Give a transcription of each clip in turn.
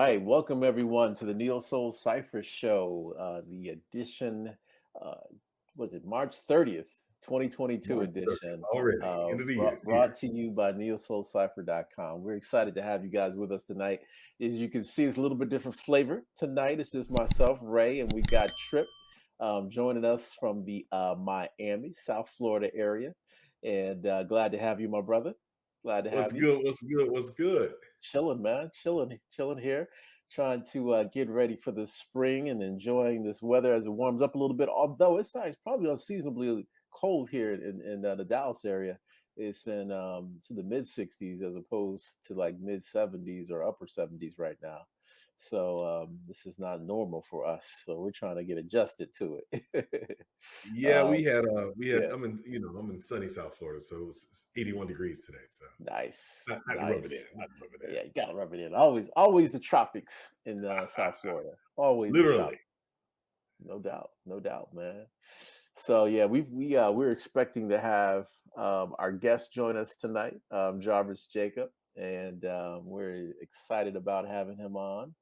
right, welcome everyone to the Neo Soul Cypher Show, the edition, uh, was it March 30th, 2022 March 30th edition, already. End of the year brought, is brought here. to you by NeoSoulCypher.com. We're excited to have you guys with us tonight. As you can see, it's a little bit different flavor tonight. It's just myself, Ray, and we got Trip joining us from the Miami, South Florida area. And glad to have you, my brother. Glad to What's have you. good? What's good? What's good? Chilling, man. Chilling here. Trying to get ready for the spring and enjoying this weather as it warms up a little bit. Although it's probably unseasonably cold here in the Dallas area. It's in the mid 60s as opposed to like mid 70s or upper 70s right now. So this is not normal for us. So we're trying to get adjusted to it. Yeah, um, we had yeah, I'm in sunny South Florida, so it's 81 degrees today. So nice, not to rub it in, nice. not to rub it in. Yeah, you gotta rub it in. Always the tropics in South Florida. Always the Literally. tropics. No doubt, no doubt, man. So yeah, we're expecting to have our guest join us tonight, Jarvis Jacob, and we're excited about having him on.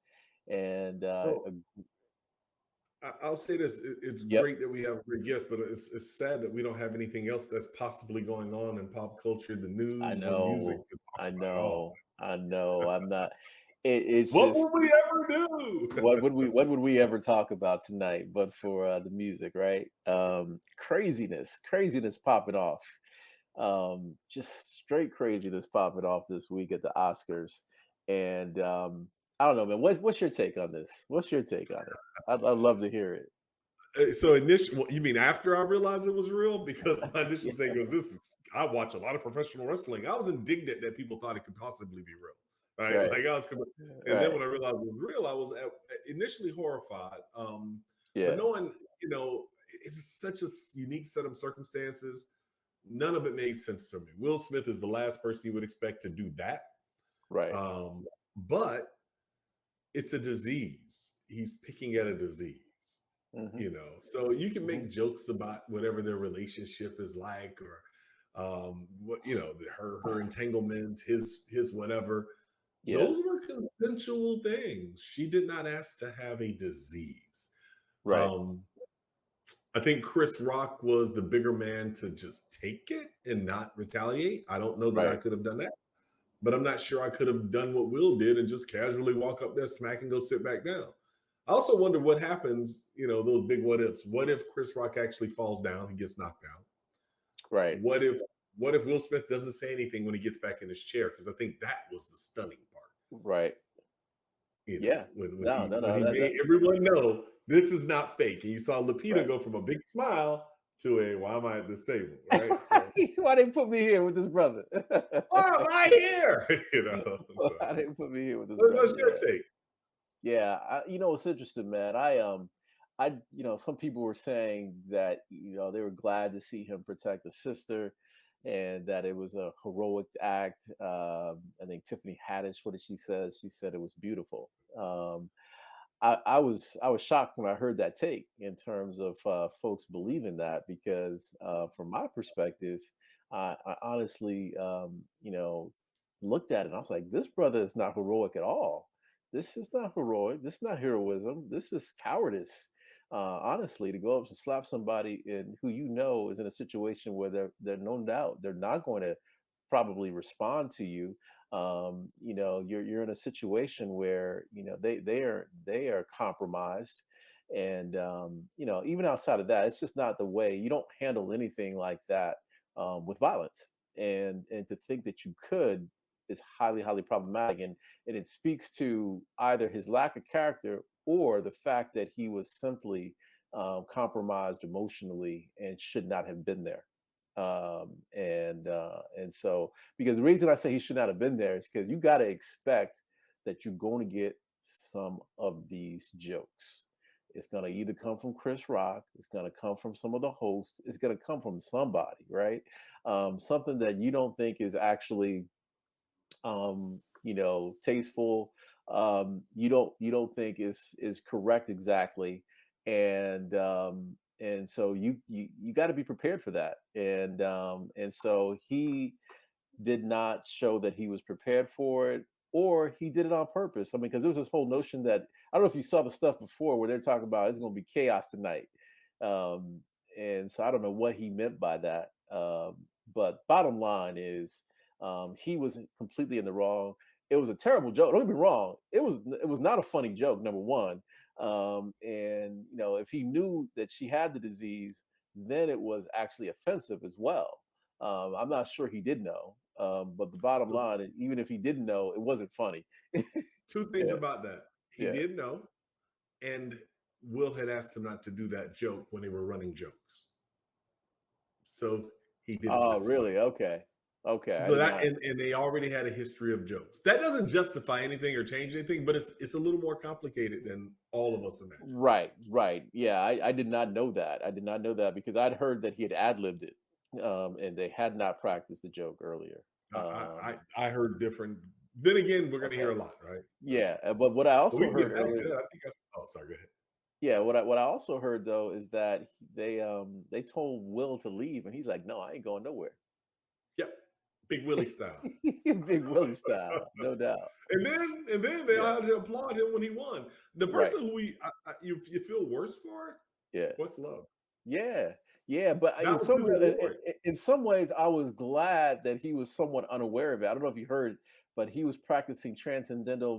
And Well, I'll say this: it's yep, great that we have a great guest, but it's sad that we don't have anything else that's possibly going on in pop culture, the I news, or music know, to talk about at all. I know. I'm not. It's What just will we ever do? what would we ever talk about tonight but for the music, right? Craziness popping off. Just straight craziness popping off this week at the Oscars. And I don't know, man. What's your take on this? What's your take on it? I'd love to hear it. So initially, you mean after I realized it was real? Because my initial Yeah, take was this: I watch a lot of professional wrestling. I was indignant that people thought it could possibly be real, right? right, Like and then right. when I realized it was real, I was initially horrified. But Yeah, knowing, it's just such a unique set of circumstances. None of it made sense to me. Will Smith is the last person you would expect to do that, right. um, but it's a disease. He's picking at a disease, Hmm. so you can Hmm. make jokes about whatever their relationship is like, or what her entanglements, his whatever. Yeah, Those were consensual things. She did not ask to have a disease. right, um I think Chris Rock was the bigger man to just take it and not retaliate. I don't know that I right. could have done that, but I'm not sure I could have done what Will did and just casually walk up there, smack, and go sit back down. I also wonder what happens, those big what ifs. What if Chris Rock actually falls down and gets knocked out? Right. What if Will Smith doesn't say anything when he gets back in his chair? Because I think that was the stunning part. Right. Yeah. When No, he no, when no. he That made everyone know this is not fake. And you saw Lupita right. go from a big smile to a why am I at this table? Right. So Why they put me here with this brother? why am I here? So Why they put me here with this brother? what's your Yeah. take? Yeah. It's interesting, man. Some people were saying that, they were glad to see him protect the sister and that it was a heroic act. I think Tiffany Haddish, what did she say? She said it was beautiful. I was shocked when I heard that take in terms of folks believing that because from my perspective, I honestly looked at it and I was like, this brother is not heroic at all. This is not heroic. This is not heroism. This is cowardice. Honestly, to go up and slap somebody in who is in a situation where they're no doubt they're not going to probably respond to you. You're in a situation where they are compromised, and even outside of that, it's just not the way. You don't handle anything like that with violence, and to think that you could is highly problematic, and it speaks to either his lack of character or the fact that he was simply compromised emotionally and should not have been there. And so, because the reason I say he should not have been there is because you got to expect that you're going to get some of these jokes. It's going to either come from Chris Rock, it's going to come from some of the hosts, it's going to come from somebody, right? Something that you don't think is actually tasteful. You don't think is correct exactly, and so you got to be prepared for that. And so he did not show that he was prepared for it, or he did it on purpose. I mean, because there was this whole notion that I don't know if you saw the stuff before where they're talking about it's going to be chaos tonight, um, and so I don't know what he meant by that. But bottom line is, he was completely in the wrong. It was a terrible joke. Don't get me wrong. It was not a funny joke. Number one, and if he knew that she had the disease, then it was actually offensive as well. I'm not sure he did know, but the bottom So line, even if he didn't know, it wasn't funny. two things Yeah, about that. He yeah. did know, and Will had asked him not to do that joke when they were running jokes. So he did it Oh, this way. really? Okay, okay. I So did that not. and they already had a history of jokes. That doesn't justify anything or change anything, but it's a little more complicated than all of us imagine. Right, right. Yeah, I did not know that. I did not know that because I'd heard that he had ad-libbed it, and they had not practiced the joke earlier. I heard different. Then again, we're going to hear Okay. a lot, right? So, Yeah, but what I but we also can heard get back to earlier, that. I think. Oh, sorry. Go ahead. yeah, what I also heard though is that they told Will to leave, and he's like, "No, I ain't going nowhere." Yep. Big Willie style. Big Willie style, no doubt. And then they Yeah, all had to applaud him when he won. The right. person who you feel worse for, Yeah. Questlove. Yeah, yeah, but That was his award. in some ways, I was glad that he was somewhat unaware of it. I don't know if you heard, but he was practicing transcendental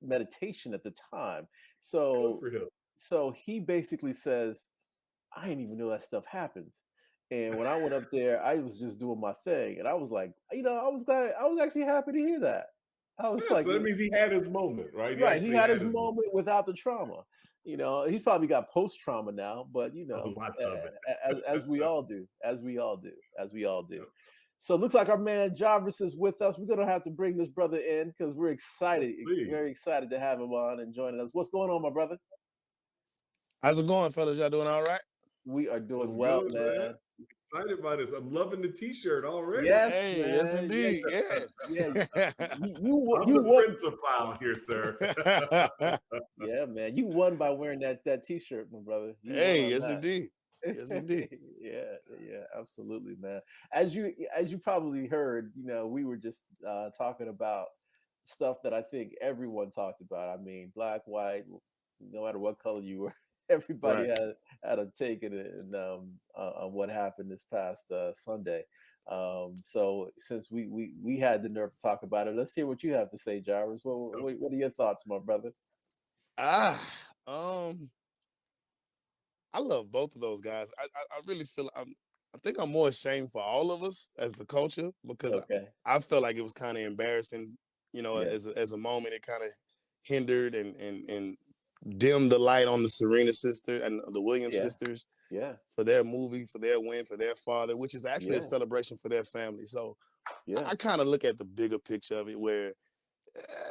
meditation at the time. Good So for him. so he basically says, "I didn't even know that stuff happened." And when I went up there, I was just doing my thing, and I was like, I was glad, I was actually happy to hear that. I was Yeah, like, so that means he had his moment, right? He right, he actually had had his his moment. moment without the trauma. He's probably got post trauma now, but Oh, lots of it. as we all do, as we all do, as we all do. So it looks like our man Jarvis is with us. We're gonna have to bring this brother in because we're Let's excited, see. very excited to have him on and joining us. What's going on, my brother? How's it going, fellas? Y'all doing all right? We are doing What's well, good, man? man. Excited by this. I'm loving the t-shirt already. Yes, Hey, yes, man. Yeah, indeed. yeah. Yeah. I'm You the won. principal here, sir. Yeah, man. You won by wearing that T-shirt, my brother. You won Hey, on yes, that. indeed. Yes, indeed. Yeah, yeah, absolutely, man. As you probably heard, we were just talking about stuff that I think everyone talked about. I mean, black, white, no matter what color you were, everybody Right. had a take in it and on what happened this past Sunday. So since we had the nerve to talk about it, let's hear what you have to say, Jarvis. What are your thoughts, my brother? Ah, um, I love both of those guys. I really feel I think I'm more ashamed for all of us as the culture because Okay. I felt like it was kind of embarrassing, Yeah. as a moment it kind of hindered and dimmed the light on the Serena sister and the Williams Yeah. sisters Yeah. for their movie, for their win, for their father, which is actually a Yeah. celebration for their family. So Yeah. I kind of look at the bigger picture of it where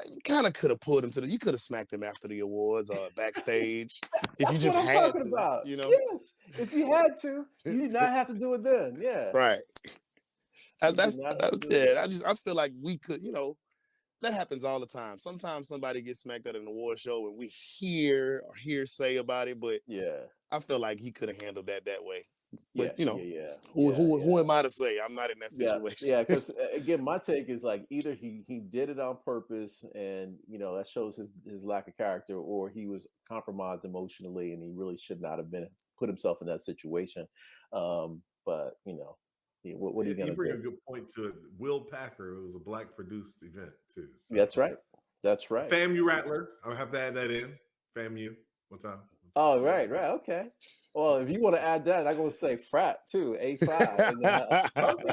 you kind of could have pulled him you could have smacked him after the awards or backstage if you That's what just I'm had talking to, about. Yes. If you had to, you did not have to do it then. Yeah. right. You did not have to do it then. Yeah. I feel like we could, that happens all the time. Sometimes somebody gets smacked at an award show and we hear or hearsay about it, but Yeah. I feel like he could have handled that way. But Yeah. Yeah. Yeah. who Yeah. who Yeah. who am I to say? I'm not in that Yeah, situation. yeah, because again, my take is like either he did it on purpose, and that shows his lack of character, or he was compromised emotionally, and he really should not have been put himself in that situation. But yeah, what are you You gonna bring a do? good point to it. Will Packer, it was a black produced event too. So That's right. That's right. FAMU Rattler. I'll have to add that in. FAMU. One time. Oh, Yeah. right, right. Okay. Well, if you want to add that, I'm gonna say frat too, A5, and then Okay, okay.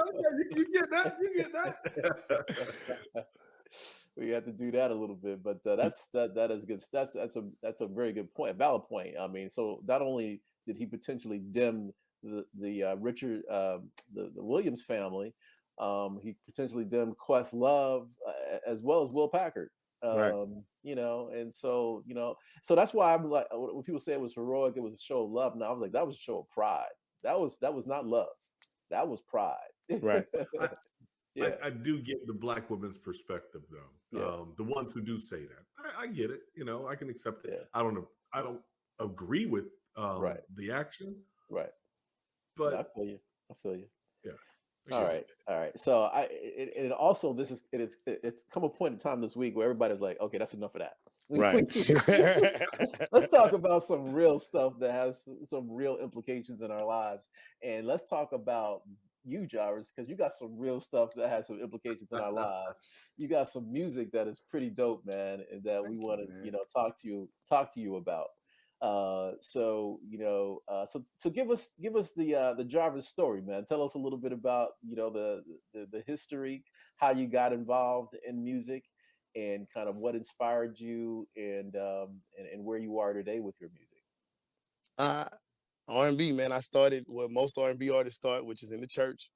You get that. You get that. we have to do that a little bit, but that is good. That's a very good point, valid point. I mean, so not only did he potentially dim the Richard the Williams family, he potentially dimmed Questlove as well as Will Packard. Right. And so that's why I'm like when people say it was heroic, it was a show of love. Now I was like, that was a show of pride. That was not love. That was pride. Right. I, Yeah, I do get the black woman's perspective though. yeah, The ones who do say that, I get it. I can accept it. yeah. I don't agree with Right, the action, right. No, I but feel you. I feel you. yeah. I All get right, all right. So and also it's come a point in time this week where everybody's like, okay, that's enough of that. Right. Let's talk about some real stuff that has some real implications in our lives, and let's talk about you, Jarvis, because you got some real stuff that has some implications in our it. lives. You got some music that is pretty dope, man, and that we Thank you, want to, man. talk to you about. So give us the Jarvis story, man. Tell us a little bit about the history, how you got involved in music, and kind of what inspired you, and where you are today with your music. Uh, R&B, man. I started where most R&B artists start, which is in the church.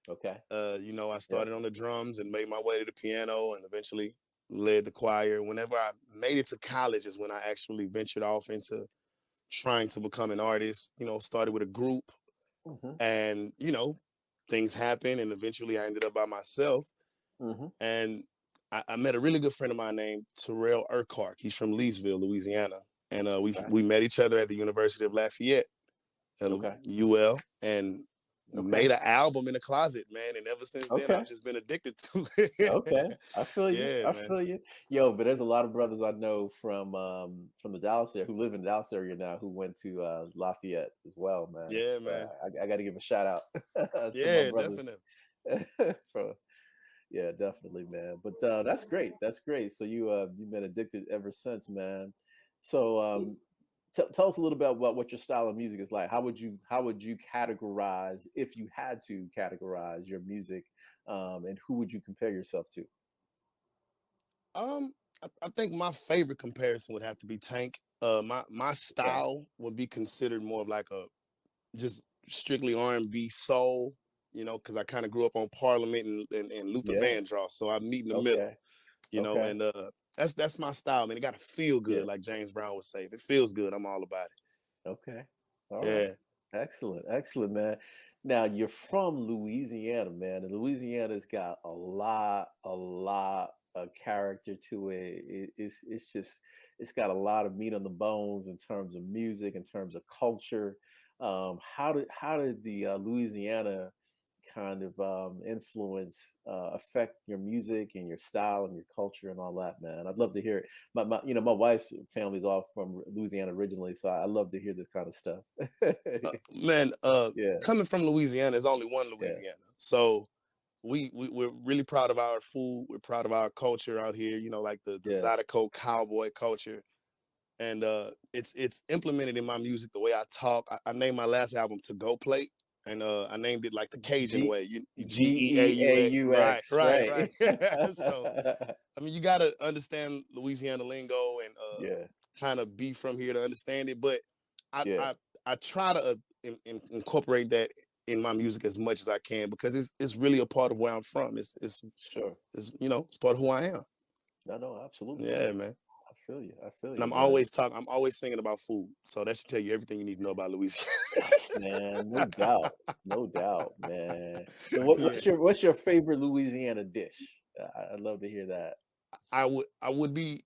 Okay. I Yep. started on the drums and made my way to the piano and eventually led the choir. Whenever I made it to college is when I actually ventured off into trying to become an artist. Started with a group Hmm. and, things happened and eventually I ended up by myself. Hmm. And I met a really good friend of mine named Terrell Urquhart. He's from Leesville, Louisiana. And Okay. we met each other at the University of Lafayette, Okay. UL, and Okay. made an album in the closet, man. And ever since then, Okay. I've just been addicted to Okay. it. I feel you. Yeah, I man. feel you. Yo, but there's a lot of brothers I know from the Dallas area who live in the Dallas area now who went to Lafayette as well, man. Yeah, So man. I got to give a shout out to my Yeah, brothers. definitely. for Yeah, definitely, man. But that's great. That's great. So you've been addicted ever since, man. So tell us a little bit about what your style of music is like. How would you categorize, if you had to categorize your music, and who would you compare yourself to? Um, I think my favorite comparison would have to be Tank. My Okay. style would be considered more of like a just strictly R&B soul, because I kind of grew up on Parliament and Luther Yeah. Vandross, so I meet in the middle, Okay. Okay. and that's my style, man. It got to feel good, Yeah. like James Brown would say. If it feels good, I'm all about Okay. it. All right. Yeah. Excellent. Excellent, man. Now you're from Louisiana, man, and Louisiana's got a lot of character to it. It's got a lot of meat on the bones in terms of music, in terms of culture. How did the Louisiana kind of influence affect your music and your style and your culture and all that, man? I'd love to hear it. My wife's family's all from Louisiana originally, so I love to hear this kind of stuff. Man, Yeah, coming from Louisiana, there's only one yeah, Louisiana, so we're really proud of our food. We're proud of our culture out here. Like the yeah. Zydeco cowboy culture, and it's implemented in my music the way I talk. I named my last album "To Go Plate," and I named it like the Cajun G way. GEAUX. Right, GEAUX, right, right? right. So I mean, you got to understand Louisiana lingo and Yeah, kind of be from here to understand it. But I yeah, I, I try to incorporate that in my music as much as I can because it's really a part of where I'm from. sure. It's part of who I am. No, no, absolutely, Yeah, man. man. I feel you. I feel And you, I'm man. always talking. I'm always singing about food. So that should tell you everything you need to know about Louisiana. Yes, man. No doubt, man. And what, Yeah, what's your favorite Louisiana dish? I'd love to hear that. I would I would be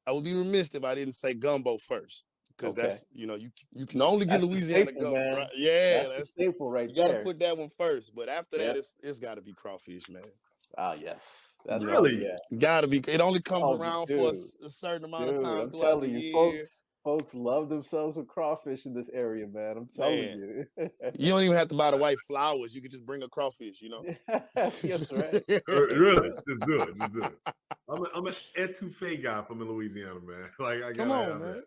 I would be remiss if I didn't say gumbo first because Okay, you can only get that's the Louisiana staple, gumbo, right? man. Yeah, That's the that's staple right you got to there. put that one first. But after that, Yeah. it's got to be crawfish, man. Ah, yes. That's Yeah, all. Really? Yeah. got to be. It only comes Oh, around for dude. a certain amount of Dude, time I'm throughout the telling you, year, folks love themselves with crawfish in this area, man. I'm telling man. you. You don't even have to buy the white flowers. You could just bring a crawfish. Yes, right. Really? Just do it. Just do it. I'm an etouffee guy from Louisiana, man. Like I Come gotta on, have man. that.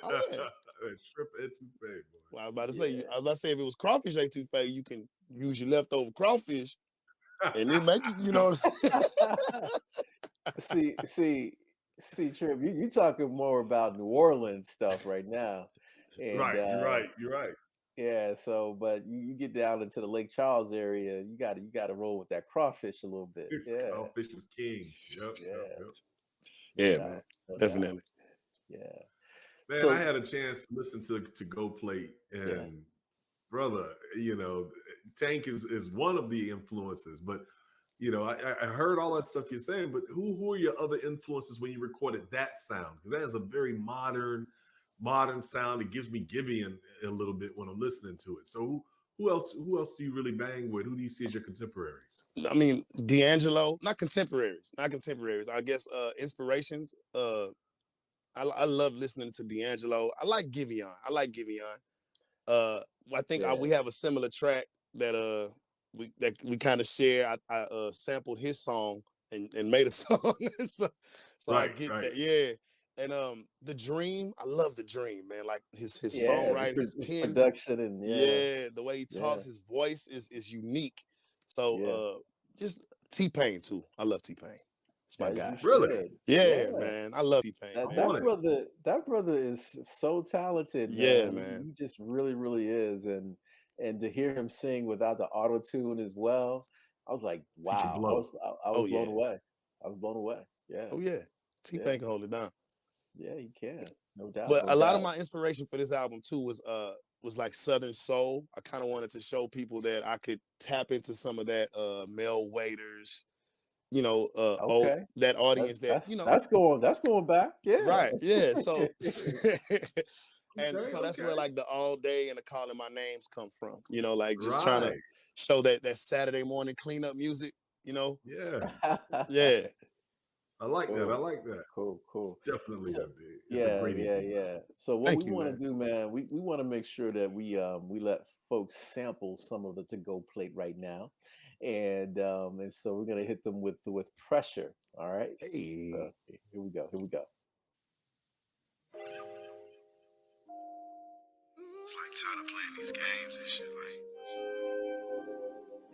Oh yeah. That shrimp etouffee, Well, I was about to say, Yeah. I was about to say, if it was crawfish ain't too fat, you can use your leftover crawfish, boy. and it make you know. See, see, see, Trip, you talking more about New Orleans stuff right now. And Right. You're right. You're right. yeah, so but you get down into the Lake Charles area, you gotta roll with that crawfish a little bit. It's Yeah, crawfish is king. Yep. Yep. yeah, Yep. no Yeah, man, doubt, no doubt. definitely. Yeah. Man, I So had a chance to listen to Go Plate, yeah, and brother, Tank is one of the influences, but I heard all that stuff you're saying, but who are your other influences when you recorded that sound? Because that is a very modern sound. It gives me Gibeon a little bit when I'm listening to it. So Who else do you really bang with? Who do you see as your contemporaries? I mean, D'Angelo, not contemporaries, not contemporaries. I guess inspirations. I love listening to D'Angelo. I like Giveon. I like Giveon. I think we Yeah. have a similar track that we kind of share. I sampled his song and made a song, so I Right, get right. that. Yeah, and the Dream. I love the Dream, man. Like his Yeah, songwriting, his his pen. production and Yeah, the way he yeah, talks, his voice is unique. So yeah, just T-Pain too. I love T-Pain. It's my as guy. you Really? should. Yeah, Yeah. man. I love T-Pain, I man. want it. That brother is so talented, Yeah, man. man. He just really is, and to hear him sing without the auto tune as well, I was like, He can wow. blow. I was Oh blown yeah. away. I was blown away. Yeah, Oh yeah. yeah, T-Pain can hold it down. yeah. He can, no doubt, But no a lot of doubt. my inspiration for this album too was like Southern Soul. I kind of wanted to show people that I could tap into some of that Mel Waiters, Okay, that audience that, that's going back. Yeah, right. Yeah. So and Okay, so that's where okay. like the All Day and the Calling My Names come from. Like just trying to Right. show that Saturday morning cleanup music, you know. Yeah. Yeah. I like that. I cool, like that. cool. It's definitely So it's a yeah, great yeah, EP. yeah. So what we Thank you, want to man. do, man, we want to make sure that we let folks sample some of the to go plate right now, and so we're gonna hit them with pressure. All right. So Hey. here we go. Here we go. It's like tired of playing these games and shit.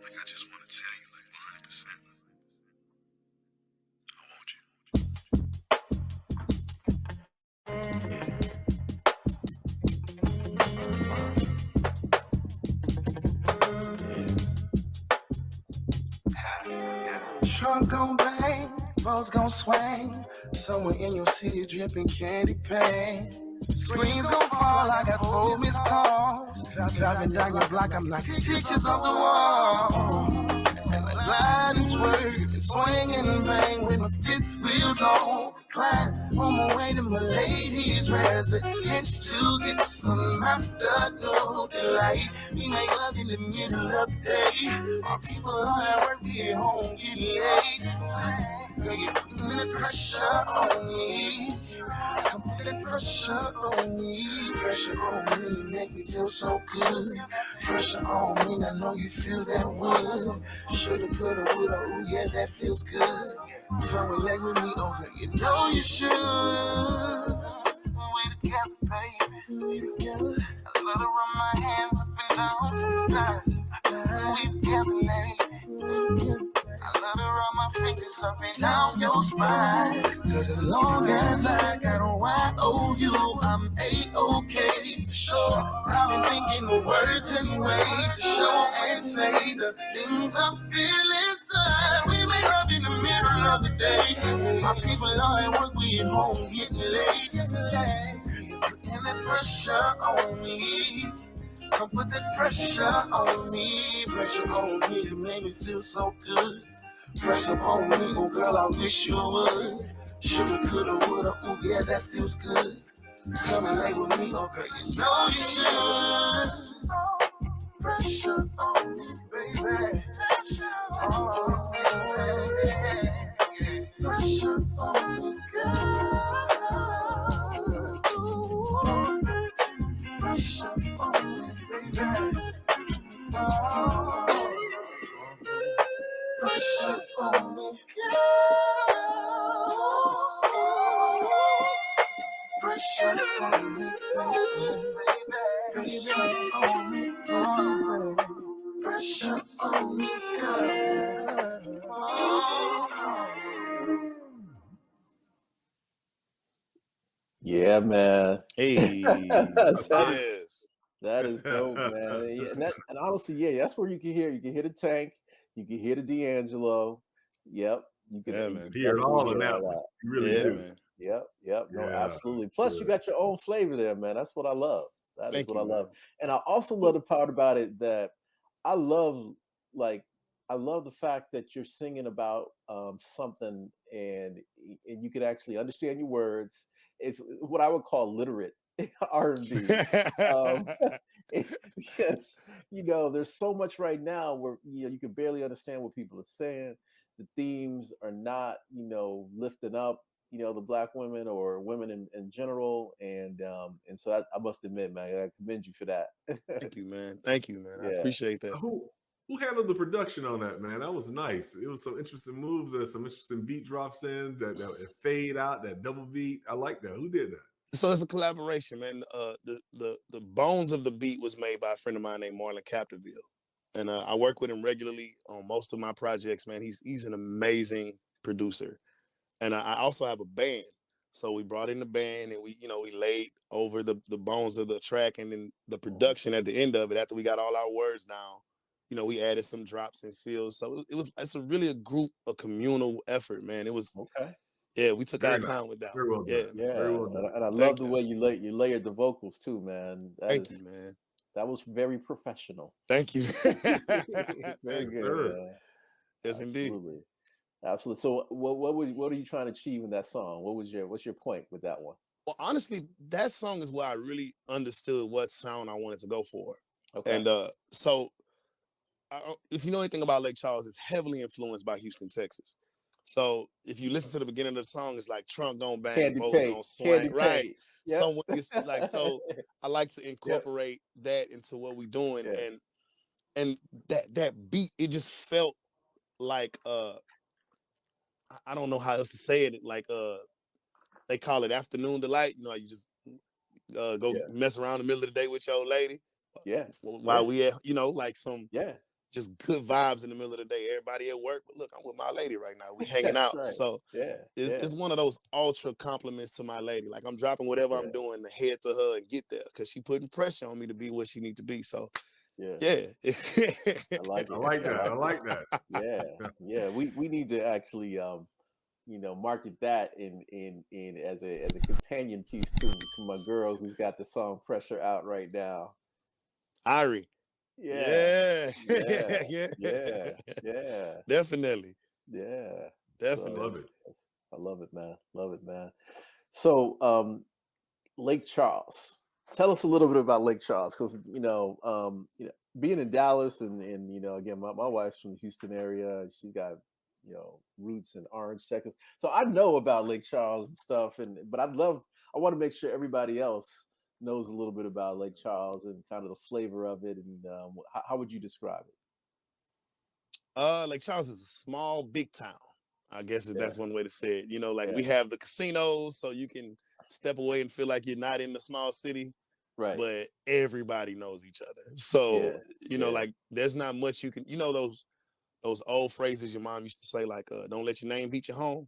Like I just want to tell you, like 100%, I want you. Trunk gon' bang, roads gon' swing. Somewhere in your city dripping candy paint. Screens gon' fall, I got 4 missed calls. Driving down your block, I'm like pictures of the wall. And the line is working, swing and bang with my fifth wheel on recline. On my way to my lady's residence to get some afternoon delight. We make love in the middle of the day. Our people are at work, we at home getting late. Girl, you're putting the pressure on me. Come put that pressure on me. Pressure on me, make me feel so good. Pressure on me, I know you feel that wood. Shoulda, coulda, woulda, ooh yeah, that feels good. Come and lay with me, oh girl, you know you should. We together, baby. We together. I let her run my hands up and down. We together, lady. I let her run my fingers up and down your spine. Cause as long as I got a Y-O-U, I'm A-OK for sure. I've been thinking of words and ways to show and say the things I feel inside. We make love in the middle of the day. My people are at work, we at home getting late. Putting that pressure on me. Come put that pressure on me. Pressure on me to make me feel so good. Pressure on me, oh girl, I wish you would. Shoulda, coulda, woulda, oh yeah, that feels good. Come and lay with me, oh girl, you know you should. Pressure on me, baby. Oh, yeah. Pressure on me, girl. Pressure on me, baby. Oh, pressure on me, girl. Pressure on me, baby. Pressure on me, baby. Pressure on me, girl. Yeah, man. Hey. That's hot. Yes. That is dope, man. Yeah, and honestly, yeah, that's where you can hear the tank, you can hear the D'Angelo. Yep, Yeah, you man. can Hear it definitely all in hear that all one. that. You really Yeah, Yep, do. man. yep. No, Yeah, absolutely. it's Plus, you good. got your own flavor there, man. That's what I love. That is Thank what I you, love. man. And I also love the part about it that I love, like, I love the fact that you're singing about something and you can actually understand your words. It's what I would call literate R&B. Um, because there's so much right now where you can barely understand what people are saying. The themes are not lifting up the black women or women in general, and so I must admit, man, I commend you for that. Thank you, man. Thank you, man. I Yeah. appreciate that. Who handled the production on that, man? That was nice. It was some interesting moves. There's some interesting beat drops in that fade out, that double beat. I like that. Who did that? So it's a collaboration, man. The bones of the beat was made by a friend of mine named Marlon Capterville, and I work with him regularly on most of my projects. Man, he's an amazing producer, and I also have a band. So we brought in the band, and we laid over the bones of the track, and then the production at the end of it. After we got all our words down, we added some drops and fills. So it's really a communal effort, man. It was Okay. Yeah, we took Very our nice. time with that Very one. well Yeah, done. man. Very Yeah, well done. and I love Thank the you. way you layered the vocals too, man. Thank you, man. That was very professional. Thank you. Very Thank you. good. Sir. Yes, indeed. Absolutely. Absolutely. So what are you trying to achieve in that song? What's your point with that one? Well, honestly, that song is where I really understood what sound I wanted to go for. Okay. And so if you know anything about Lake Charles, it's heavily influenced by Houston, Texas. So if you listen to the beginning of the song, it's like trunk don't bang, Candy bows paint. gonna swing, Candy right? paint. Yep. So it's like I like to incorporate that into what we're doing, Yeah. and that beat, it just felt like I don't know how else to say it. Like they call it afternoon delight. You just go mess around in the middle of the day with your old lady. Yeah. While we at, like some Yeah. just good vibes in the middle of the day. Everybody at work, but look, I'm with my lady right now. We hanging That's out. right. So it's one of those ultra compliments to my lady. Like I'm dropping whatever I'm doing ahead to her and get there because she putting pressure on me to be what she need to be. So yeah. I like it. I like that. I like that. Yeah. We need to actually market that in as a companion piece to my girl who's got the song Pressure out right now. Ari. Yeah. Yeah. Definitely. Yeah. Definitely. Love it. I love it, man. Love it, man. So Lake Charles. Tell us a little bit about Lake Charles, because being in Dallas and again, my wife's from the Houston area. She's got roots in Orange, Texas. So I know about Lake Charles and stuff, but I want to make sure everybody else knows a little bit about Lake Charles and kind of the flavor of it. And how would you describe it? Lake Charles is a small, big town. I guess that's one way to say it. We Yeah. have the casinos, so you can step away and feel like you're not in the small city. Right. But everybody knows each other. So, like there's not much you can, those old phrases your mom used to say, like, don't let your name beat you home.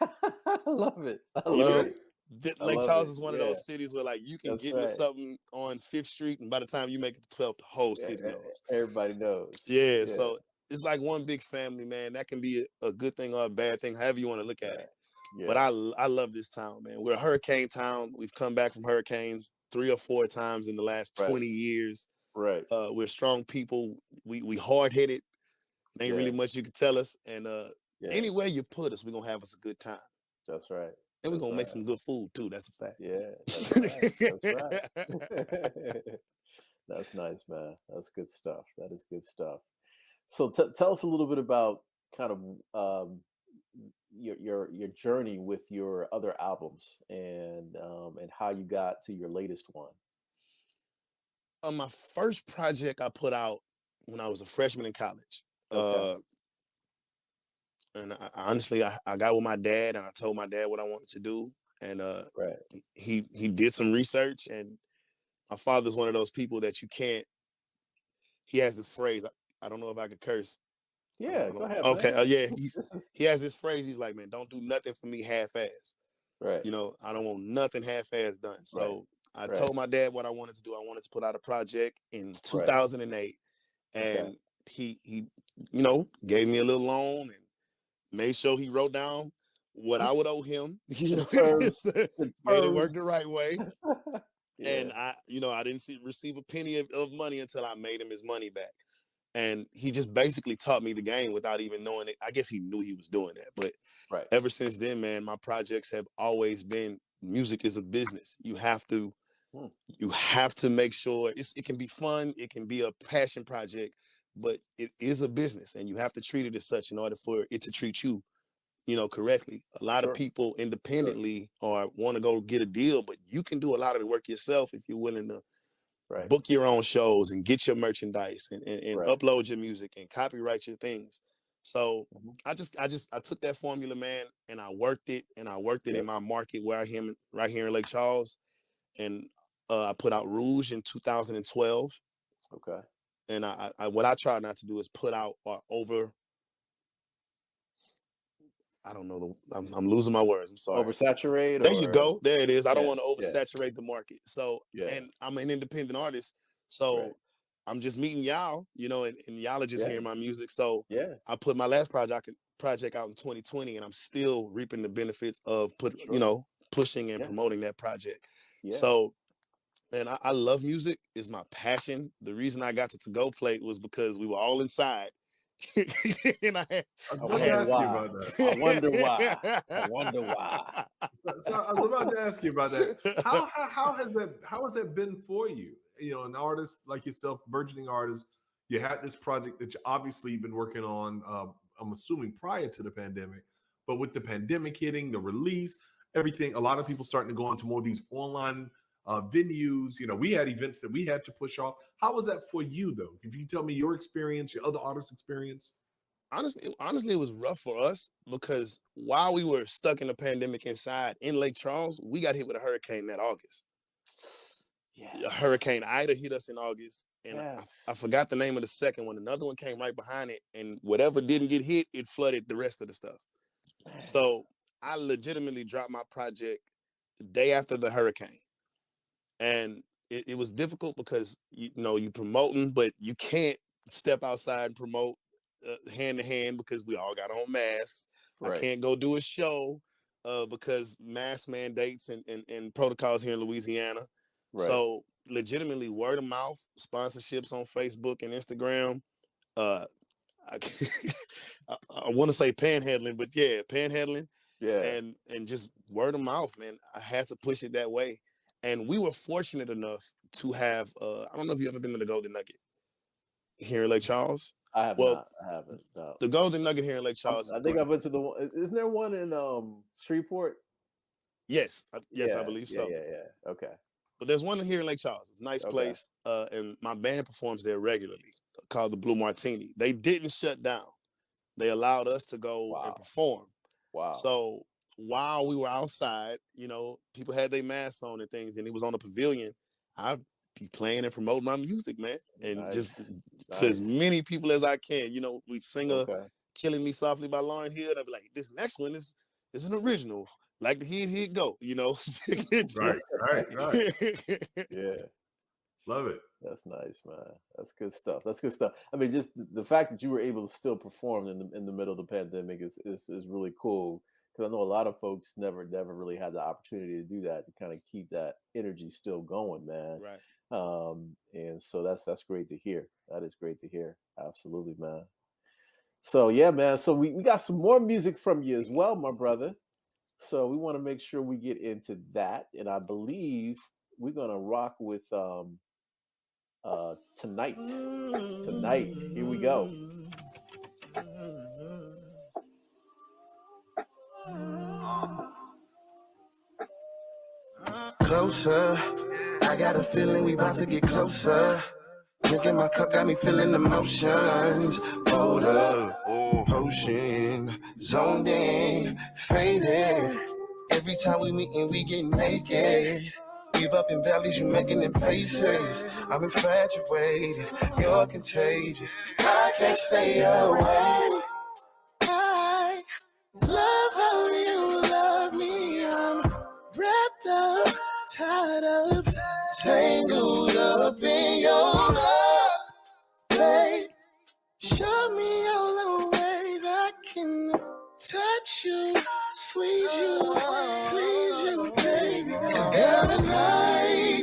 I love it. I You love know, it. Lake Charles is one of those cities where like you can That's get into right. something on 5th Street, and by the time you make it to 12th, the whole city knows. Everybody knows. Yeah, so it's like one big family, man. That can be a good thing or a bad thing, however you want to look at it. Yeah. But I love this town, man. We're a hurricane town. We've come back from hurricanes 3 or 4 times in the last 20 years. Right. We're strong people. We hard-headed. Ain't really much you can tell us. And anywhere you put us, we're going to have us a good time. That's right. And we're going to make some good food, too. That's a fact. Yeah, that's right. That's nice, man. That's good stuff. That is good stuff. So tell us a little bit about kind of your journey with your other albums and how you got to your latest one. My first project I put out when I was a freshman in college. Okay. And honestly, I got with my dad and I told my dad what I wanted to do. And he did some research, and my father's one of those people that you can't. He has this phrase. I don't know if I could curse. Yeah, go ahead. Okay. Man. He has this phrase. He's like, man, don't do nothing for me half-ass. Right. I don't want nothing half-ass done. So I told my dad what I wanted to do. I wanted to put out a project in 2008, and he gave me a little loan and made sure he wrote down what I would owe him. Made it work the right way. And I didn't receive a penny of money until I made him his money back. And he just basically taught me the game without even knowing it. I guess he knew he was doing that. But ever since then, man, my projects have always been, music is a business. You have to You have to make sure it can be fun, it can be a passion project, but it is a business, and you have to treat it as such in order for it to treat you, correctly. A lot of people independently or want to go get a deal, but you can do a lot of the work yourself if you're willing to book your own shows and get your merchandise and upload your music and copyright your things. So I took that formula, man, and I worked it in my market where I am right here in Lake Charles. And I put out Rouge in 2012. Okay. And what I try not to do is put out I don't know. I'm losing my words. I'm sorry. Oversaturate. There you go. There it is. I don't want to oversaturate the market. So, and I'm an independent artist. So I'm just meeting y'all, and y'all are just hearing my music. So I put my last project out in 2020, and I'm still reaping the benefits of pushing and promoting that project. So, and I love music. It's my passion. The reason I got to go play was because we were all inside. And I wonder why. I wonder why. So I was about to ask you about that. How has that been for you? An artist like yourself, burgeoning artist. You had this project that you obviously been working on. I'm assuming prior to the pandemic, but with the pandemic hitting, the release, everything, a lot of people starting to go into more of these online venues. We had events that we had to push off. How was that for you, though? If you tell me your experience, your other artists' experience. Honestly, it was rough for us because while we were stuck in the pandemic inside in Lake Charles, we got hit with a hurricane that August. Hurricane Ida hit us in August, and I forgot the name of the second one. Another one came right behind it, and whatever didn't get hit, it flooded the rest of the stuff. So I legitimately dropped my project the day after the hurricane. And it was difficult because, you promoting, but you can't step outside and promote hand to hand because we all got on masks. I can't go do a show because mask mandates and protocols here in Louisiana. So legitimately word of mouth, sponsorships on Facebook and Instagram. I want to say panhandling, but panhandling. And just word of mouth, man. I had to push it that way. And we were fortunate enough to have, I don't know if you've ever been to the Golden Nugget here in Lake Charles. I have not. I haven't. No. The Golden Nugget here in Lake Charles. I think I've been to the one. Isn't there one in Shreveport? Yes, I believe so. Yeah. Okay. But there's one here in Lake Charles. It's a nice place. And my band performs there regularly, called the Blue Martini. They didn't shut down. They allowed us to go and perform. Wow. So while we were outside, people had their masks on and things, and it was on the pavilion. I'd be playing and promoting my music, man. And just to as many people as I can. We sing Killing Me Softly by Lauryn Hill. And I'd be like, this next one is an original. Like the hit go, Right. Yeah. Love it. That's nice, man. That's good stuff. I mean, just the fact that you were able to still perform in the middle of the pandemic is really cool. Because I know a lot of folks never really had the opportunity to do that, to kind of keep that energy still going, man. Right. And so that's great to hear. That is great to hear. Absolutely, man. So yeah, man. So we got some more music from you as well, my brother. So we want to make sure we get into that. And I believe we're gonna rock with Tonight. Tonight. Here we go. Closer, I got a feeling we about to get closer. Drinking my cup got me feeling emotions. Hold up, potion, zoned in, faded. Every time we meet and we get naked. Give up in valleys, you making them faces. I'm infatuated, you're contagious. I can't stay away. I love how you love me. I'm wrapped up, tied up, tangled up in your love. Babe, show me all the ways I can touch you, squeeze you, please you, baby. 'Cause girl, tonight,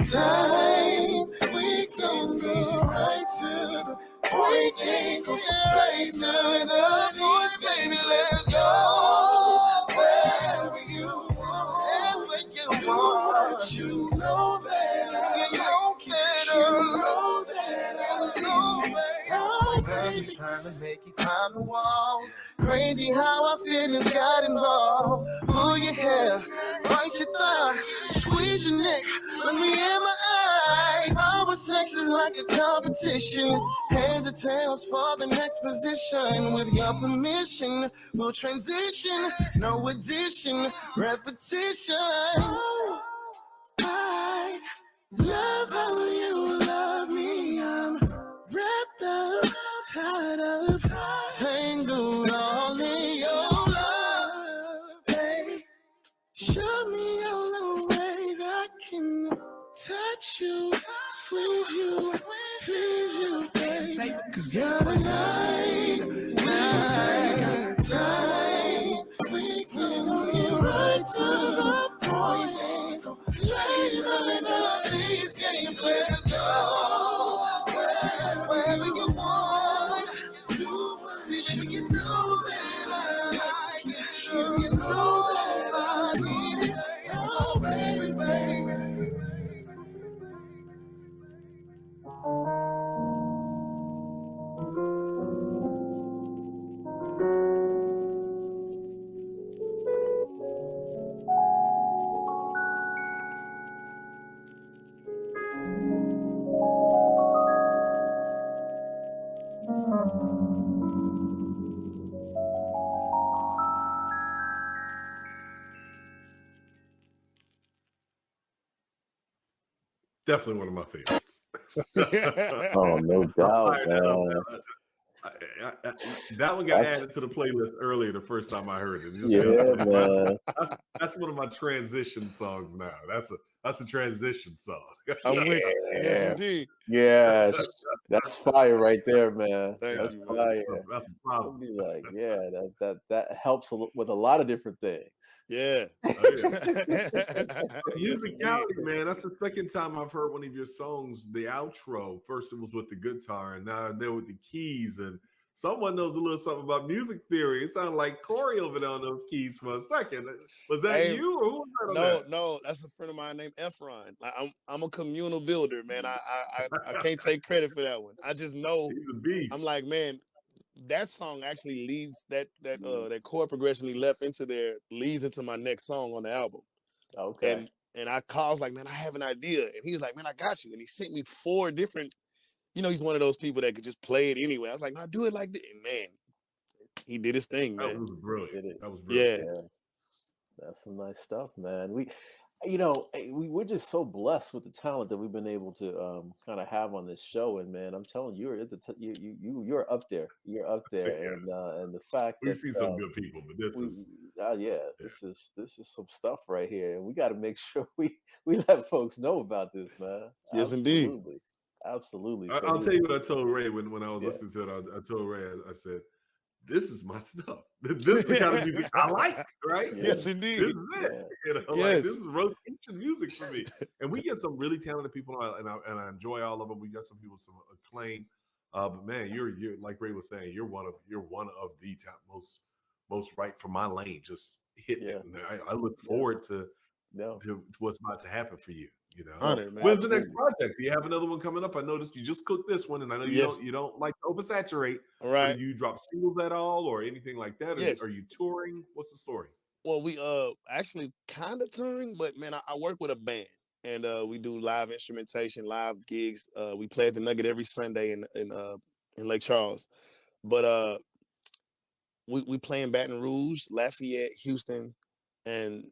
time, we can go right to the point, can go right to the noise, baby. Let's go wherever you want, baby. Trying to make you climb the walls. Crazy how our feelings got involved. Pull your hair, bite your thigh, squeeze your neck, look me in my eye. Our sex is like a competition. Heads or tails for the next position. With your permission, we'll transition. No addition, repetition. Oh, I love how you love me. I'm wrapped up, tied up, tangled all in your love. Hey, show me all the ways I can touch you, squeeze you, please you, baby. 'Cause you're the time. We can get right to the point. Play these games, let's go. Wherever you want to, so you know that I like it. So you know that I need it. Oh, baby, baby. Definitely one of my favorites. Oh, no doubt, man. That one got added to the playlist earlier the first time I heard it. Man. That's one of my transition songs now. That's a transition song. I'm with you. Yes, indeed. Yeah, that's fire right there, man. Thank That's you, man. fire. That's a I'll problem. be like, yeah, that helps with a lot of different things. Yeah. Oh, yeah. Yes, Musicality, man. That's the second time I've heard one of your songs, the outro. First it was with the guitar, and now they're with the keys. And someone knows a little something about music theory. It sounded like Corey over there on those keys for a second. Was that you, or who was that on that? No, that's a friend of mine named Efron. Like, I'm a communal builder, man. I can't take credit for that one. I just know He's a beast. I'm like, man, that song actually leads that chord progression he left into there leads into my next song on the album. Okay. And I was like, man, I have an idea. And he was like, man, I got you. And he sent me 4 different, he's one of those people that could just play it anyway. I was like, no, do it like this. And man, he did his thing, man. That was brilliant. That was brilliant. Yeah. That's some nice stuff, man. We're just so blessed with the talent that we've been able to kind of have on this show, and man, I'm telling you, you're at the you're up there. You're up there, and the fact We've that seen some good people, but this is some stuff right here, and we got to make sure we let folks know about this, man. Yes, indeed. Absolutely. I'll tell you what I told Ray when I was listening to it. I told Ray, I said, this is my stuff. This is the kind of music I like, right? Yes, indeed. This is it. Like, this is rotation music for me. And we get some really talented people, and I enjoy all of them. We got some people with some acclaim. But man, you're like Ray was saying, you're one of the top most right for my lane. Just hitting it. And I look forward to what's about to happen for you. Honored, man. When's the next project? Do you have another one coming up? I noticed you just cooked this one, and I know you don't like to oversaturate. Right? Do you drop singles at all, or anything like that? Yes. Are you touring? What's the story? Well, we actually kind of touring, but man, I work with a band, and we do live instrumentation, live gigs. We play at the Nugget every Sunday in Lake Charles, but we play in Baton Rouge, Lafayette, Houston, and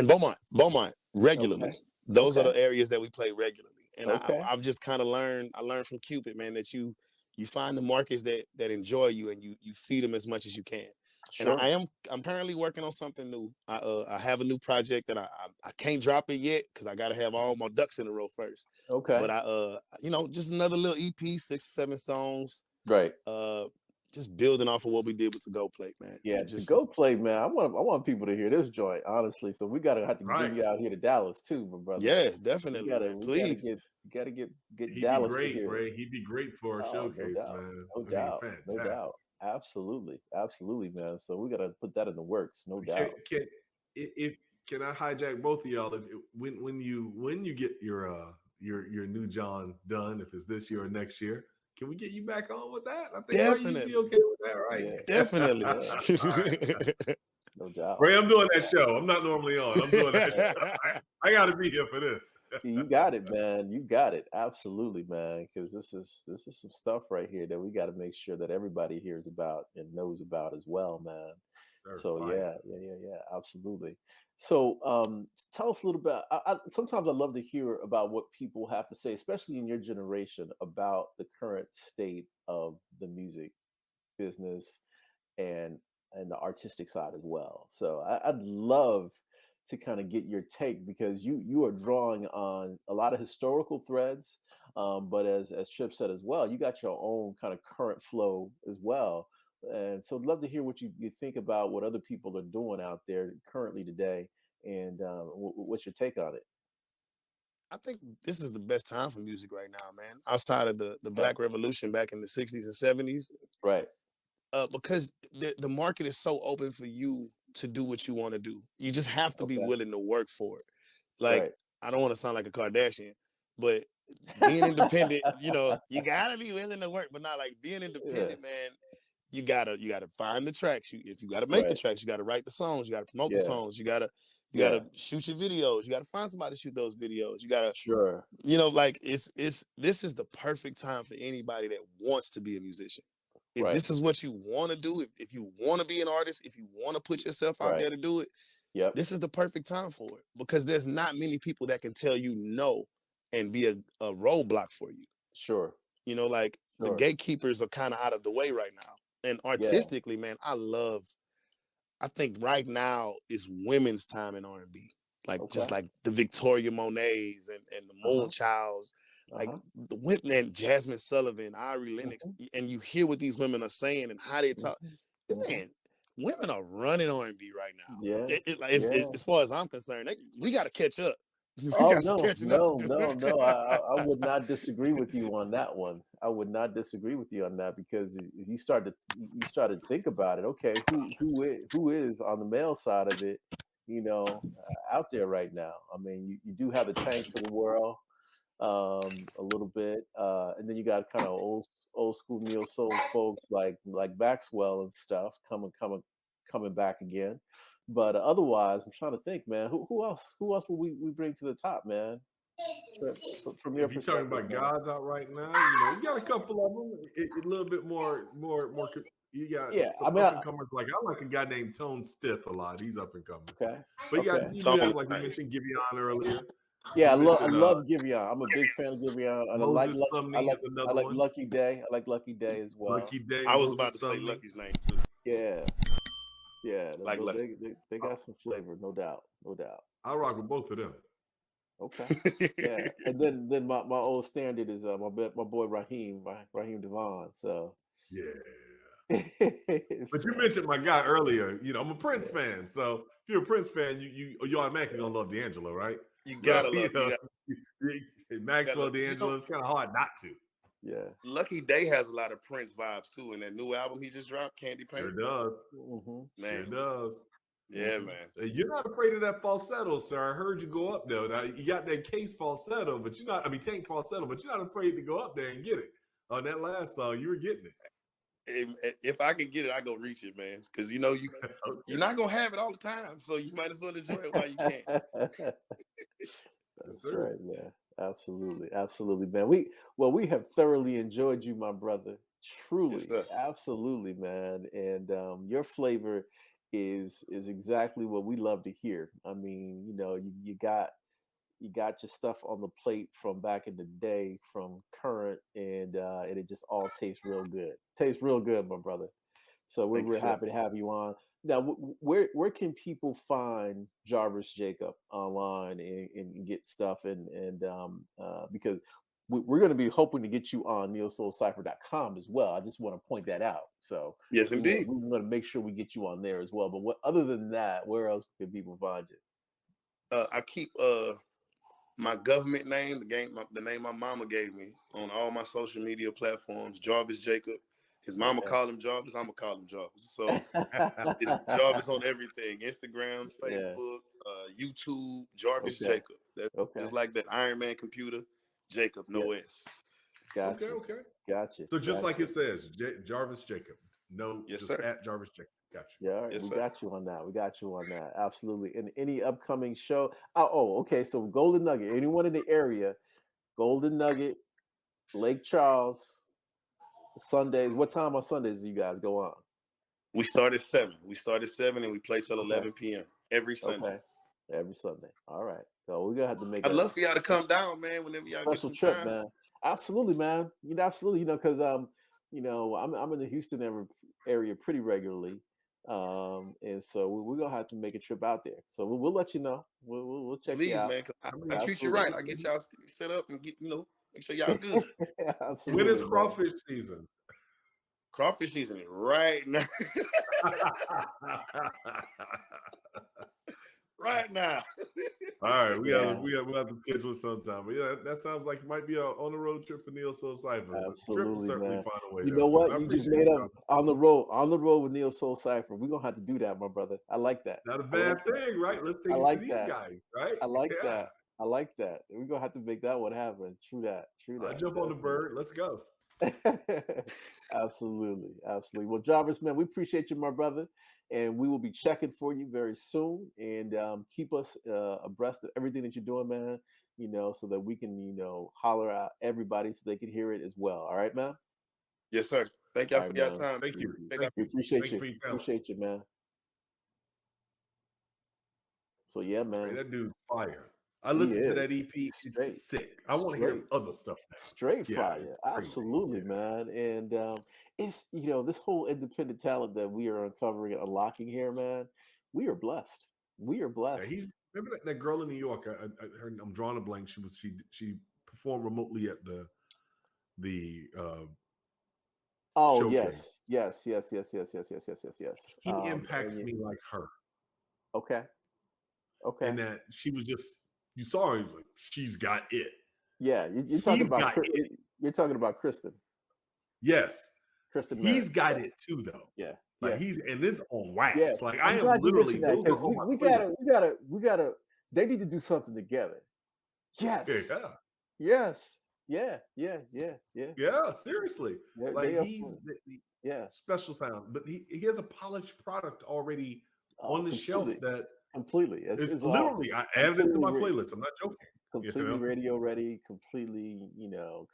Beaumont regularly. Okay. Those are the areas that we play regularly. And I've just kind of learned. I learned from Cupid, man, that you find the markets that enjoy you, and you feed them as much as you can. Sure. And I'm currently working on something new. I have a new project that I can't drop it yet because I got to have all my ducks in a row first. Okay. But just another little EP, 6 or 7 songs. Right. Just building off of what we did with the Go Plate, man. Yeah, the Go Plate, man. I want people to hear this joint, honestly. So we have to get you out here to Dallas too, my brother. Yeah, definitely. Please. We gotta get He'd Dallas be great, to hear. Ray. He'd be great for a showcase, man. No doubt. Absolutely, man. So we gotta put that in the works, no doubt. Can I hijack both of y'all? When you get your your new John done, if it's this year or next year. Can we get you back on with that? I think Ray, you'd be Definitely. okay with that, right? Yeah, Definitely. yeah, All right. no doubt. Ray, I'm doing that show. I'm not normally on. I'm doing that show. I got to be here for this. You got it, man. You got it. Absolutely, man. Because this is some stuff right here that we got to make sure that everybody hears about and knows about as well, man. Sir, So fire. yeah, absolutely. So tell us a little bit. Sometimes I love to hear about what people have to say, especially in your generation, about the current state of the music business and the artistic side as well. So I'd love to kind of get your take because you are drawing on a lot of historical threads, but as Chip said as well, you got your own kind of current flow as well. And so I'd love to hear what you think about what other people are doing out there currently today, and what's your take on it? I think this is the best time for music right now, man. Outside of the Okay, Black Revolution back in the 60s and 70s, right. because the market is so open for you to do what you want to do. You just have to be Okay, willing to work for it. Like, right. I don't want to sound like a Kardashian, but being independent, you gotta be willing to work, but not like being Yeah, independent, man. You gotta find the tracks. If you gotta make the right. tracks, you gotta write the songs, you gotta promote the Yeah, songs, you gotta yeah. shoot your videos, you gotta find somebody to shoot those videos. You gotta, Sure. like it's this is the perfect time for anybody that wants to be a musician. If Right. this is what you want to do, if you want to be an artist, if you want to put yourself out Right. there to do it, Yep. this is the perfect time for it because there's not many people that can tell you no and be a roadblock for you. Sure. Like the Sure. gatekeepers are kind of out of the way right now. And Yeah. artistically, man, I think right now is women's time in R&B. Like Okay. just like the Victoria Monets and the Uh-huh. Moonchilds, like Uh-huh. the women and Jasmine Sullivan, Ari Lennox, Mhm. and you hear what these women are saying and how they talk. Mhm. Mhm. Man, women are running R&B right now. Yeah. Like, Yeah. as far as I'm concerned, we got to catch up. We Oh got some no, catching up to no, do. no, no. I would not disagree with you on that one. I would not disagree with you on that because if you start to think about it, okay, who is on the male side of it, out there right now? I mean, you do have the tanks of the world, a little bit, and then you got kind of old school neo soul folks like Maxwell and stuff coming back again. But otherwise, I'm trying to think, man, who else will we bring to the top, man? From your If you're talking perspective, about man. guys out right now, you got a couple of them. A little bit more. You got Yeah, some I mean, up and comers. Like I like a guy named Tone Stith a lot. He's up and coming. okay, But okay. you do Tone have is like we nice. mentioned Giveon earlier. Yeah, We I mentioned love Giveon. I'm a big fan of Giveon, and Moses Sumney is I another like one. Lucky Day. I like Lucky Day as well. Lucky Day, I was about Moses to say Sumney. Lucky's name too. Yeah, yeah. Like Lucky. They got some flavor, no doubt, no doubt. I rock with both of them. Okay. Yeah, and then my old standard is my boy Raheem Devon. So Yeah. But you so mentioned my guy earlier. I'm a Prince yeah, fan. So if you're a Prince fan, you automatically gonna love D'Angelo, right? You So gotta love. You gotta Maxwell love. D'Angelo, it's kind of hard not to. yeah. Lucky Day has a lot of Prince vibes too. In that new album he just dropped, Candy Sure Paint. does. Hmm. Sure Man, does. yeah, Hmm. man. You're not afraid of that falsetto, sir. I heard you go up there. Now, you got that case falsetto, but you're not. I mean, tank falsetto, but you're not afraid to go up there and get it. On that last song, you were getting it. If I can get it, I go reach it, man. Because you're Okay. not gonna have it all the time, so you might as well enjoy it while you can. Yes, That's sir. right, man. Absolutely, absolutely, man. We have thoroughly enjoyed you, my brother. Yes, Truly, sir. absolutely, man. And your flavor is exactly what we love to hear. I mean, you got your stuff on the plate from back in the day, from current, and it just all tastes real good. Tastes real good, my brother. So we're Thank you, we're sir. happy to have you on. Now, where can people find Jarvis Jacob online and get stuff and because we're going to be hoping to get you on neosoulcipher.com as well. I just want to point that out. So Yes, we want indeed. we want to make sure we get you on there as well. But what other than that, where else can people find you? I keep my government name, the name my mama gave me, on all my social media platforms. Jarvis Jacob. His mama Okay. called him Jarvis. I'm gonna call him Jarvis. So it's Jarvis on everything: Instagram, Yeah. Facebook, YouTube. Jarvis Okay. Jacob. That's Okay. just like that Iron Man computer. Jacob, no S. Gotcha. Okay. Gotcha. So just like Gotcha. it says, Jarvis Jacob. No, Yes, just sir. at Jarvis Jacob. Gotcha. Yeah, all right. Yes, We sir. got you on that. We got you on that. Absolutely. And any upcoming show. Okay. So Golden Nugget. Anyone in the area? Golden Nugget, Lake Charles, Sundays. What time on Sundays do you guys go on? We start at 7. We start at 7 and we play till Okay. 11 p.m. every Sunday. Okay. Every Sunday. All right. So we're gonna have to make I'd a love for y'all to come down, man, whenever y'all get special some trip, time. man. Absolutely, man. Absolutely. Because I'm in the Houston area pretty regularly, and so we're gonna have to make a trip out there. So we'll let you know. We'll check you Please, out. man, because I treat you Absolutely. right. I get y'all set up and make sure y'all good. Absolutely. When is man. crawfish season? Crawfish season is right now. Right now. All right, we'll have to schedule sometime. But yeah, that sounds like it might be on the road trip for Neo Soul Cypher. But Trip will Absolutely, certainly man. find a way. You there know too. what? I You just appreciate made y'all. up on the road with Neo Soul Cypher. We're gonna have to do that, my brother. I like that. Not a I bad like that. thing, right? Let's I take it to like these that. guys, right? I like Yeah. that. I like that. We're gonna have to make that one happen. True that. True I'll that. jump on the bird. Let's go. Absolutely. Absolutely. Well, Jarvis, man, we appreciate you, my brother. And we will be checking for you very soon. And keep us abreast of everything that you're doing, man, so that we can, holler out everybody so they can hear it as well. All right, man? Yes, sir. Thank All y'all right, for your man. time. Thank you. We appreciate Thank you you. for your talent. Appreciate you, man. So, yeah, Hey, man. that dude's fire. I He listened to that is. EP. Straight. It's sick. I want to hear other stuff now. Straight Yeah, fire. it's crazy. Absolutely, Yeah. man. And it's, this whole independent talent that we are uncovering and unlocking here, man. We are blessed. We are Yeah, blessed. remember that girl in New York. I'm drawing a blank. She performed remotely at the Oh, showcase. yes. She He impacts me like her. Okay. And that she was just, you saw her, like, she's got it. Yeah, you're talking He's about got it. you're talking about Kristen. Yes. Kristen He's Merritt. got it too, though. Yeah. Like Yeah. and this on wax. Yeah. Like I'm I am glad you literally mentioned that those because are on my we playlist. gotta they need to do something together. Yes. Yeah. Yes. Yeah. Yeah. Yeah. Yeah. Yeah, seriously. Like They are he's the yeah. special sound, but he has a polished product already Oh, on the shelf that completely. is All literally, I added it to my completely playlist. I'm not joking. completely radio ready, completely,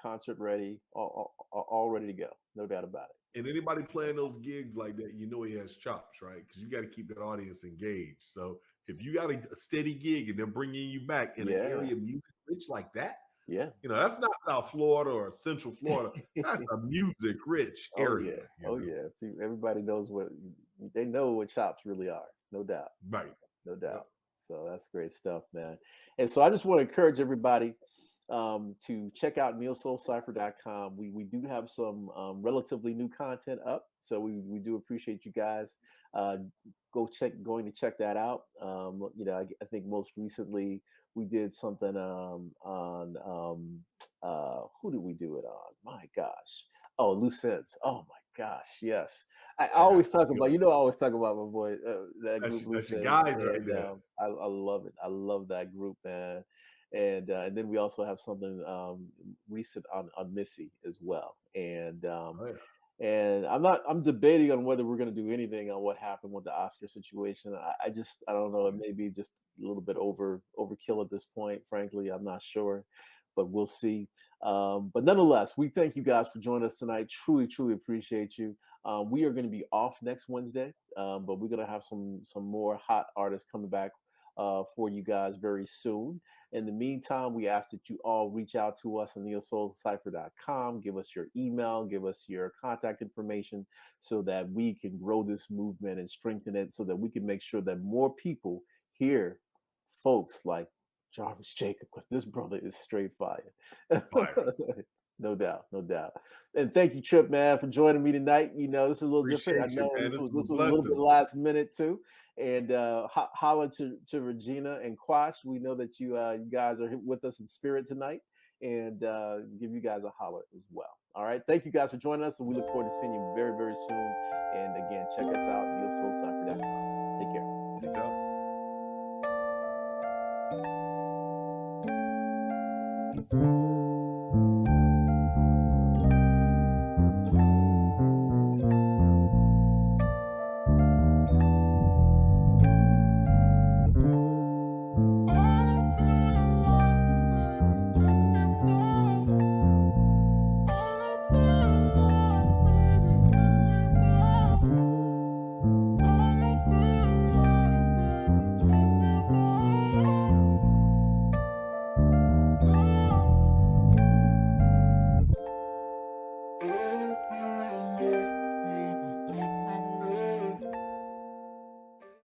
concert ready, all ready to go. No doubt about it. And anybody playing those gigs like that, he has chops, right? Because you got to keep that audience engaged. So if you got a steady gig and they're bringing you back in an area of music rich like that, yeah, that's not South Florida or Central Florida. That's a music rich area. Yeah. Everybody knows they know what chops really are. No doubt. Right. No doubt. Yep. So that's great stuff, man. And so I just want to encourage everybody to check out neosoulcypher.com. We do have some relatively new content up, so we do appreciate you guys going to check that out. I think most recently we did something on who did we do it on? My gosh. Oh, Loose Ends. Oh my gosh, yes. I always talk about, I always talk about my boy, that group Loose That's your Ends. guys right there. I love it. I love that group, man. And then we also have something recent on Missy as well. And and I'm debating on whether we're going to do anything on what happened with the Oscar situation. I don't know. It may be just a little bit overkill at this point. Frankly, I'm not sure, but we'll see. But nonetheless, we thank you guys for joining us tonight. Truly, truly appreciate you. We are going to be off next Wednesday, but we're going to have some more hot artists coming back for you guys very soon. In the meantime, we ask that you all reach out to us on neosoulcypher.com. Give us your email, give us your contact information so that we can grow this movement and strengthen it so that we can make sure that more people hear folks like Jarvis Jacob, because this brother is straight fire. No doubt, no doubt. And thank you, Trip, man, for joining me tonight. This is a little different. I know this was a little bit last minute too. And holla to Regina and Quash. We know that you guys are with us in spirit tonight, and give you guys a holler as well. All right. Thank you guys for joining us, and we look forward to seeing you very, very soon. And again, check us out, neosoulcypher.com. Take care. Peace out.